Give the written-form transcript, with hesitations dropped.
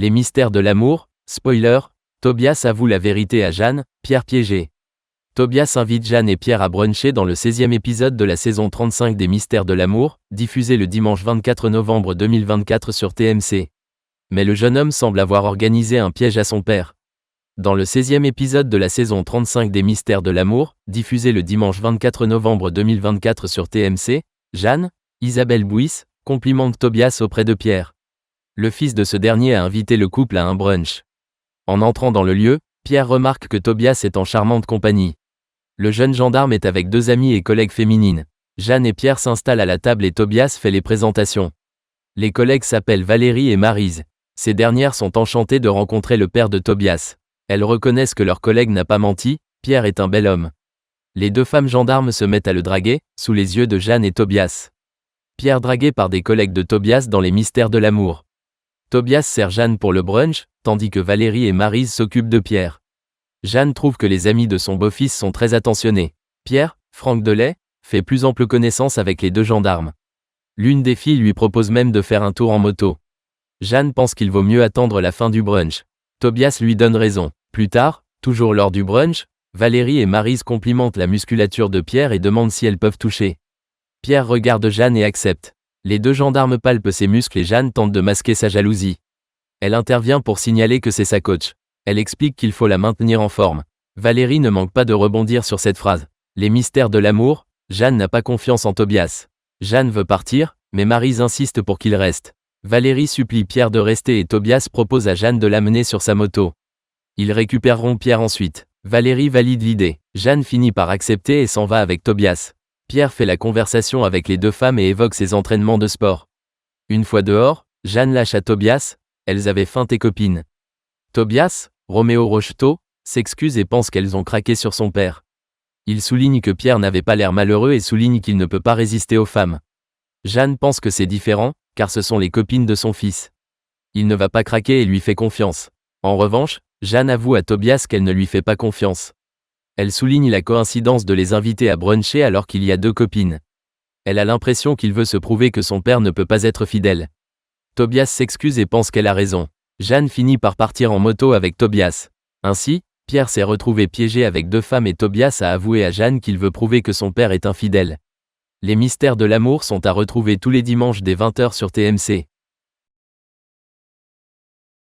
Les mystères de l'amour, spoiler, Tobias avoue la vérité à Jeanne, Pierre piégé. Tobias invite Jeanne et Pierre à bruncher dans le 16e épisode de la saison 35 des Mystères de l'amour, diffusé le dimanche 24 novembre 2024 sur TMC. Mais le jeune homme semble avoir organisé un piège à son père. Dans le 16e épisode de la saison 35 des Mystères de l'amour, diffusé le dimanche 24 novembre 2024 sur TMC, Jeanne, Isabelle Bouis, complimente Tobias auprès de Pierre. Le fils de ce dernier a invité le couple à un brunch. En entrant dans le lieu, Pierre remarque que Tobias est en charmante compagnie. Le jeune gendarme est avec deux amies et collègues féminines. Jeanne et Pierre s'installent à la table et Tobias fait les présentations. Les collègues s'appellent Valérie et Maryse. Ces dernières sont enchantées de rencontrer le père de Tobias. Elles reconnaissent que leur collègue n'a pas menti, Pierre est un bel homme. Les deux femmes gendarmes se mettent à le draguer, sous les yeux de Jeanne et Tobias. Pierre dragué par des collègues de Tobias dans les Mystères de l'amour. Tobias sert Jeanne pour le brunch, tandis que Valérie et Maryse s'occupent de Pierre. Jeanne trouve que les amis de son beau-fils sont très attentionnés. Pierre, Franck Delay, fait plus ample connaissance avec les deux gendarmes. L'une des filles lui propose même de faire un tour en moto. Jeanne pense qu'il vaut mieux attendre la fin du brunch. Tobias lui donne raison. Plus tard, toujours lors du brunch, Valérie et Maryse complimentent la musculature de Pierre et demandent si elles peuvent toucher. Pierre regarde Jeanne et accepte. Les deux gendarmes palpent ses muscles et Jeanne tente de masquer sa jalousie. Elle intervient pour signaler que c'est sa coach. Elle explique qu'il faut la maintenir en forme. Valérie ne manque pas de rebondir sur cette phrase. Les mystères de l'amour, Jeanne n'a pas confiance en Tobias. Jeanne veut partir, mais Maryse insiste pour qu'il reste. Valérie supplie Pierre de rester et Tobias propose à Jeanne de l'amener sur sa moto. Ils récupéreront Pierre ensuite. Valérie valide l'idée. Jeanne finit par accepter et s'en va avec Tobias. Pierre fait la conversation avec les deux femmes et évoque ses entraînements de sport. Une fois dehors, Jeanne lâche à Tobias, elles avaient faim tes copines. Tobias, Roméo Rocheteau, s'excuse et pense qu'elles ont craqué sur son père. Il souligne que Pierre n'avait pas l'air malheureux et souligne qu'il ne peut pas résister aux femmes. Jeanne pense que c'est différent, car ce sont les copines de son fils. Il ne va pas craquer et lui fait confiance. En revanche, Jeanne avoue à Tobias qu'elle ne lui fait pas confiance. Elle souligne la coïncidence de les inviter à bruncher alors qu'il y a deux copines. Elle a l'impression qu'il veut se prouver que son père ne peut pas être fidèle. Tobias s'excuse et pense qu'elle a raison. Jeanne finit par partir en moto avec Tobias. Ainsi, Pierre s'est retrouvé piégé avec deux femmes et Tobias a avoué à Jeanne qu'il veut prouver que son père est infidèle. Les mystères de l'amour sont à retrouver tous les dimanches dès 20h sur TMC.